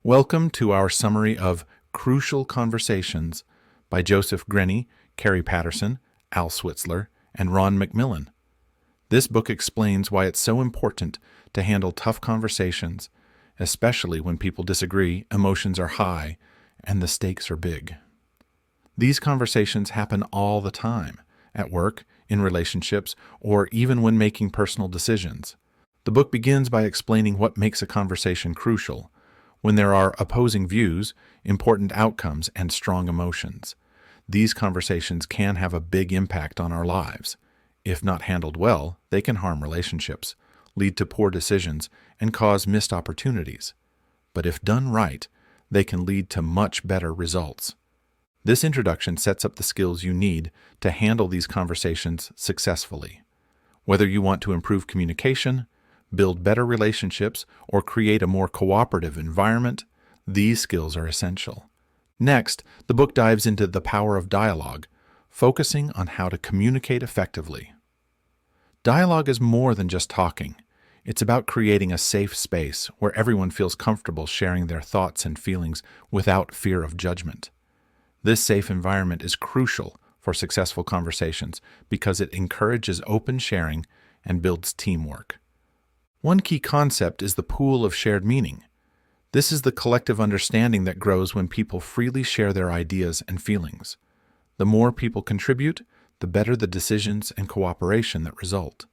Welcome to our summary of Crucial Conversations by Joseph Grenny, Kerry Patterson, Al Switzler, and Ron McMillan. This book explains why it's so important to handle tough conversations, especially when people disagree, emotions are high, and the stakes are big. These conversations happen all the time, at work, in relationships, or even when making personal decisions. The book begins by explaining what makes a conversation crucial, when there are opposing views, important outcomes, and strong emotions. These conversations can have a big impact on our lives. If not handled well, they can harm relationships, lead to poor decisions, and cause missed opportunities. But if done right, they can lead to much better results. This introduction sets up the skills you need to handle these conversations successfully. Whether you want to improve communication, build better relationships, or create a more cooperative environment, these skills are essential. Next, the book dives into the power of dialogue, focusing on how to communicate effectively. Dialogue is more than just talking. It's about creating a safe space where everyone feels comfortable sharing their thoughts and feelings without fear of judgment. This safe environment is crucial for successful conversations because it encourages open sharing and builds teamwork. One key concept is the pool of shared meaning. This is the collective understanding that grows when people freely share their ideas and feelings. The more people contribute, the better the decisions and cooperation that result.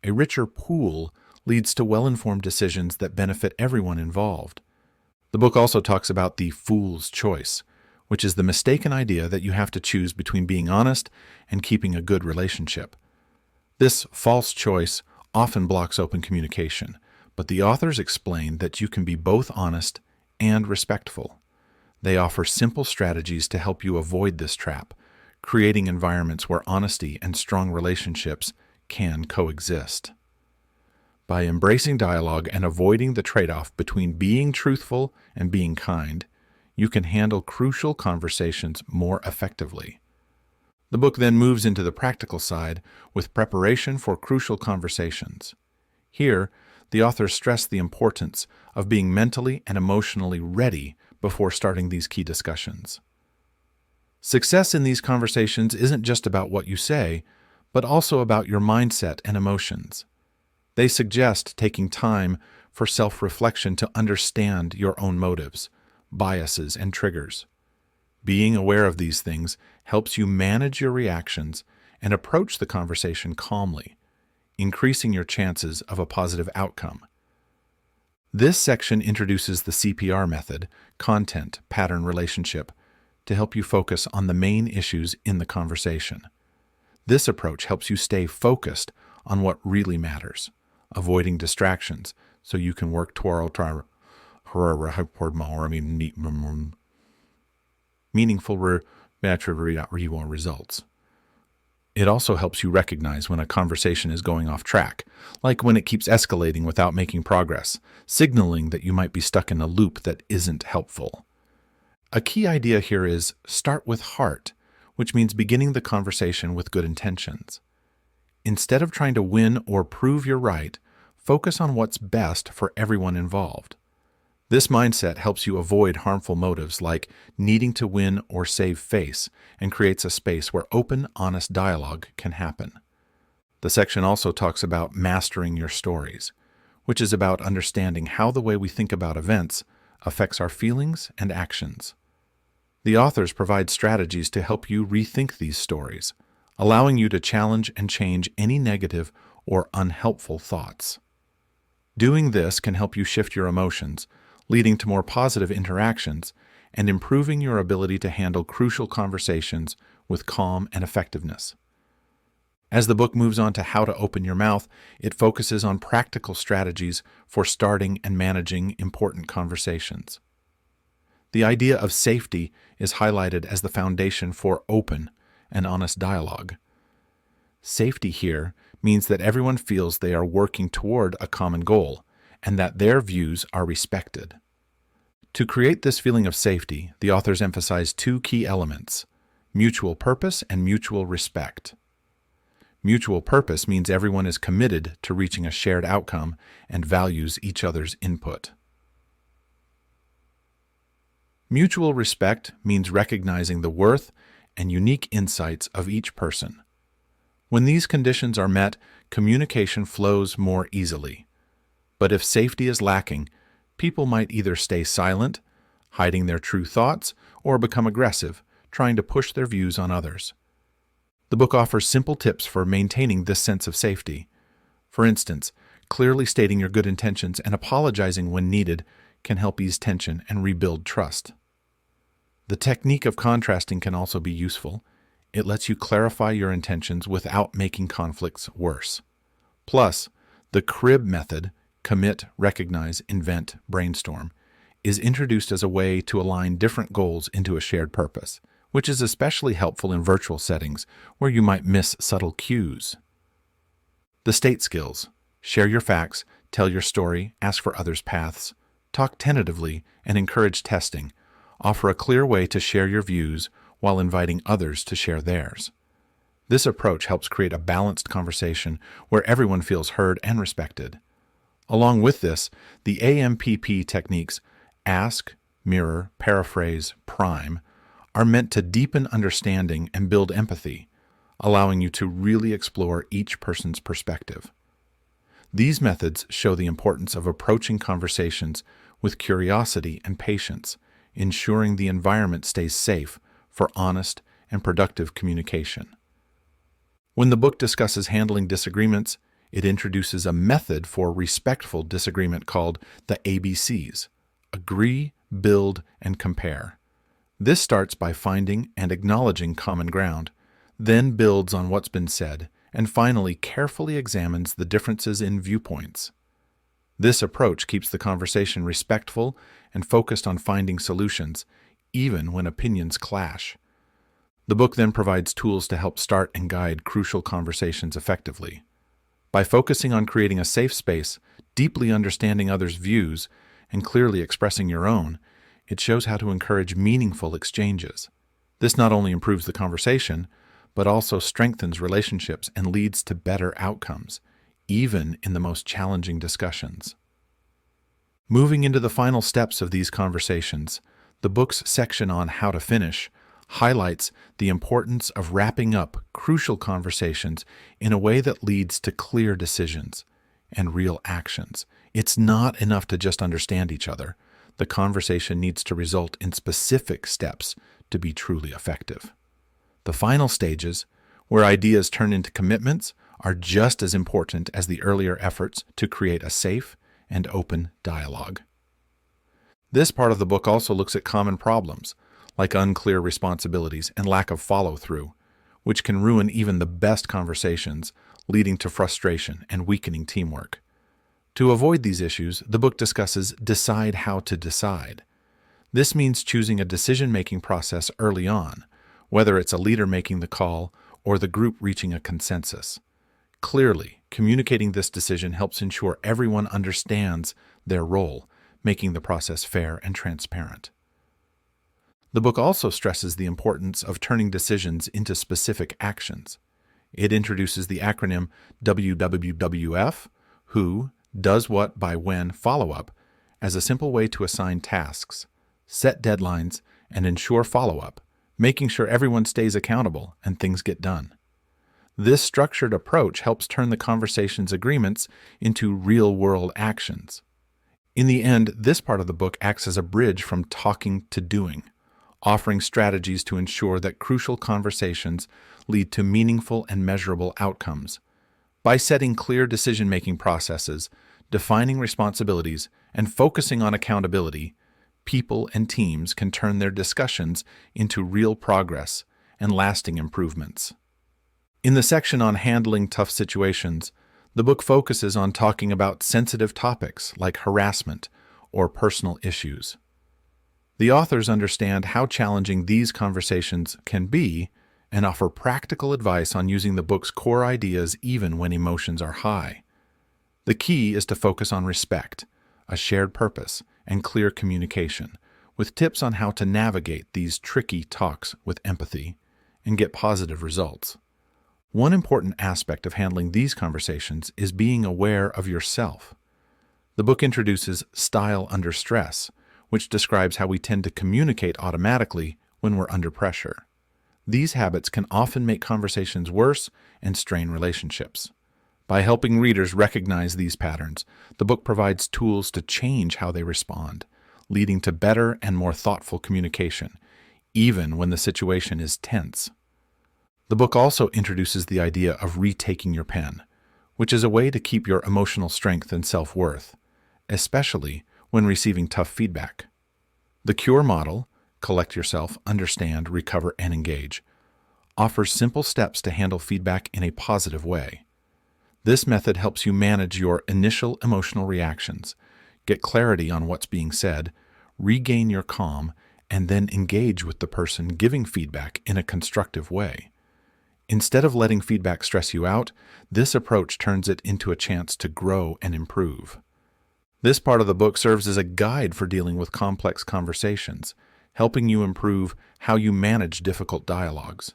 A richer pool leads to well-informed decisions that benefit everyone involved. The book also talks about the fool's choice, which is the mistaken idea that you have to choose between being honest and keeping a good relationship. This false choice often blocks open communication, but the authors explain that you can be both honest and respectful. They offer simple strategies to help you avoid this trap, creating environments where honesty and strong relationships can coexist. By embracing dialogue and avoiding the trade-off between being truthful and being kind, you can handle crucial conversations more effectively. The book then moves into the practical side with preparation for crucial conversations. Here, the authors stress the importance of being mentally and emotionally ready before starting these key discussions. Success in these conversations isn't just about what you say, but also about your mindset and emotions. They suggest taking time for self-reflection to understand your own motives, biases, and triggers. Being aware of these things helps you manage your reactions and approach the conversation calmly, increasing your chances of a positive outcome. This section introduces the CPR method, content, pattern, relationship, to help you focus on the main issues in the conversation. This approach helps you stay focused on what really matters, avoiding distractions so you can work toward meaningful results. It also helps you recognize when a conversation is going off track, like when it keeps escalating without making progress, signaling that you might be stuck in a loop that isn't helpful. A key idea here is start with heart, which means beginning the conversation with good intentions. Instead of trying to win or prove you're right, focus on what's best for everyone involved. This mindset helps you avoid harmful motives like needing to win or save face and creates a space where open, honest dialogue can happen. The section also talks about mastering your stories, which is about understanding how the way we think about events affects our feelings and actions. The authors provide strategies to help you rethink these stories, allowing you to challenge and change any negative or unhelpful thoughts. Doing this can help you shift your emotions, leading to more positive interactions and improving your ability to handle crucial conversations with calm and effectiveness. As the book moves on to how to open your mouth, it focuses on practical strategies for starting and managing important conversations. The idea of safety is highlighted as the foundation for open and honest dialogue. Safety here means that everyone feels they are working toward a common goal and that their views are respected. To create this feeling of safety, the authors emphasize two key elements: mutual purpose and mutual respect. Mutual purpose means everyone is committed to reaching a shared outcome and values each other's input. Mutual respect means recognizing the worth and unique insights of each person. When these conditions are met, communication flows more easily. But if safety is lacking, people might either stay silent, hiding their true thoughts, or become aggressive, trying to push their views on others. The book offers simple tips for maintaining this sense of safety. For instance, clearly stating your good intentions and apologizing when needed can help ease tension and rebuild trust. The technique of contrasting can also be useful. It lets you clarify your intentions without making conflicts worse. Plus, the crib method, commit, recognize, invent, brainstorm, is introduced as a way to align different goals into a shared purpose, which is especially helpful in virtual settings where you might miss subtle cues. The state skills: share your facts, tell your story, ask for others' paths, talk tentatively, and encourage testing. Offer a clear way to share your views while inviting others to share theirs. This approach helps create a balanced conversation where everyone feels heard and respected. Along with this, the AMPP techniques, ask, mirror, paraphrase, prime, are meant to deepen understanding and build empathy, allowing you to really explore each person's perspective. These methods show the importance of approaching conversations with curiosity and patience, ensuring the environment stays safe for honest and productive communication. When the book discusses handling disagreements, it introduces a method for respectful disagreement called the ABCs: agree, build, and compare. This starts by finding and acknowledging common ground, then builds on what's been said, and finally carefully examines the differences in viewpoints. This approach keeps the conversation respectful and focused on finding solutions, even when opinions clash. The book then provides tools to help start and guide crucial conversations effectively. By focusing on creating a safe space, deeply understanding others' views, and clearly expressing your own, it shows how to encourage meaningful exchanges. This not only improves the conversation, but also strengthens relationships and leads to better outcomes, even in the most challenging discussions. Moving into the final steps of these conversations, the book's section on how to finish highlights the importance of wrapping up crucial conversations in a way that leads to clear decisions and real actions. It's not enough to just understand each other. The conversation needs to result in specific steps to be truly effective. The final stages, where ideas turn into commitments, are just as important as the earlier efforts to create a safe and open dialogue. This part of the book also looks at common problems, like unclear responsibilities and lack of follow-through, which can ruin even the best conversations, leading to frustration and weakening teamwork. To avoid these issues, the book discusses decide how to decide. This means choosing a decision-making process early on, whether it's a leader making the call or the group reaching a consensus. Clearly, communicating this decision helps ensure everyone understands their role, making the process fair and transparent. The book also stresses the importance of turning decisions into specific actions. It introduces the acronym WWWF, who, does what, by when, follow-up, as a simple way to assign tasks, set deadlines, and ensure follow-up, making sure everyone stays accountable and things get done. This structured approach helps turn the conversation's agreements into real-world actions. In the end, this part of the book acts as a bridge from talking to doing, offering strategies to ensure that crucial conversations lead to meaningful and measurable outcomes. By setting clear decision-making processes, defining responsibilities, and focusing on accountability, people and teams can turn their discussions into real progress and lasting improvements. In the section on handling tough situations, the book focuses on talking about sensitive topics like harassment or personal issues. The authors understand how challenging these conversations can be and offer practical advice on using the book's core ideas even when emotions are high. The key is to focus on respect, a shared purpose, and clear communication, with tips on how to navigate these tricky talks with empathy and get positive results. One important aspect of handling these conversations is being aware of yourself. The book introduces style under stress, which describes how we tend to communicate automatically when we're under pressure. These habits can often make conversations worse and strain relationships. By helping readers recognize these patterns, the book provides tools to change how they respond, leading to better and more thoughtful communication, even when the situation is tense. The book also introduces the idea of retaking your pen, which is a way to keep your emotional strength and self-worth, especially when receiving tough feedback. The CURE model, collect yourself, understand, recover, and engage, offers simple steps to handle feedback in a positive way. This method helps you manage your initial emotional reactions, get clarity on what's being said, regain your calm, and then engage with the person giving feedback in a constructive way. Instead of letting feedback stress you out, this approach turns it into a chance to grow and improve. This part of the book serves as a guide for dealing with complex conversations, helping you improve how you manage difficult dialogues.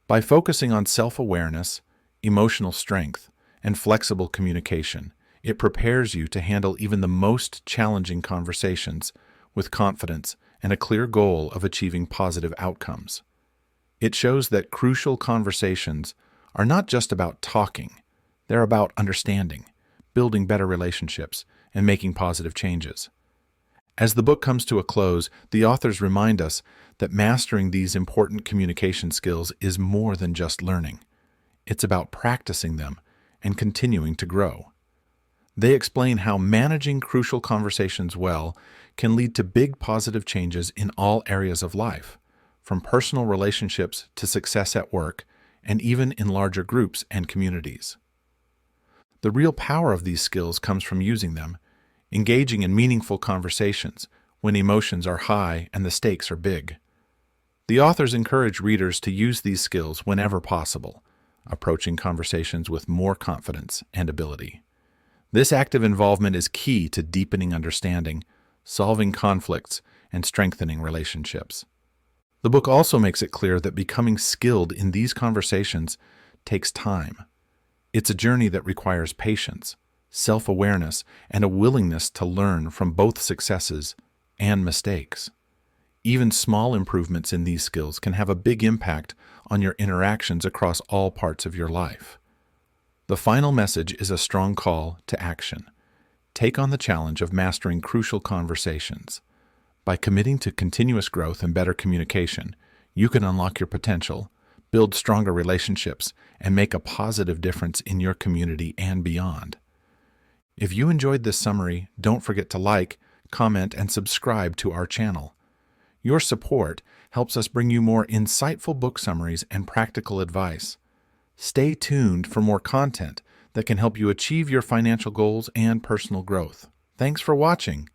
By focusing on self-awareness, emotional strength, and flexible communication, it prepares you to handle even the most challenging conversations with confidence and a clear goal of achieving positive outcomes. It shows that crucial conversations are not just about talking, they're about understanding, building better relationships, and making positive changes. As the book comes to a close, the authors remind us that mastering these important communication skills is more than just learning. It's about practicing them and continuing to grow. They explain how managing crucial conversations well can lead to big positive changes in all areas of life, from personal relationships to success at work, and even in larger groups and communities. The real power of these skills comes from using them, engaging in meaningful conversations when emotions are high and the stakes are big. The authors encourage readers to use these skills whenever possible, approaching conversations with more confidence and ability. This active involvement is key to deepening understanding, solving conflicts, and strengthening relationships. The book also makes it clear that becoming skilled in these conversations takes time. It's a journey that requires patience, self-awareness, and a willingness to learn from both successes and mistakes. Even small improvements in these skills can have a big impact on your interactions across all parts of your life. The final message is a strong call to action. Take on the challenge of mastering crucial conversations. By committing to continuous growth and better communication, you can unlock your potential, build stronger relationships, and make a positive difference in your community and beyond. If you enjoyed this summary, don't forget to like, comment, and subscribe to our channel. Your support helps us bring you more insightful book summaries and practical advice. Stay tuned for more content that can help you achieve your financial goals and personal growth. Thanks for watching.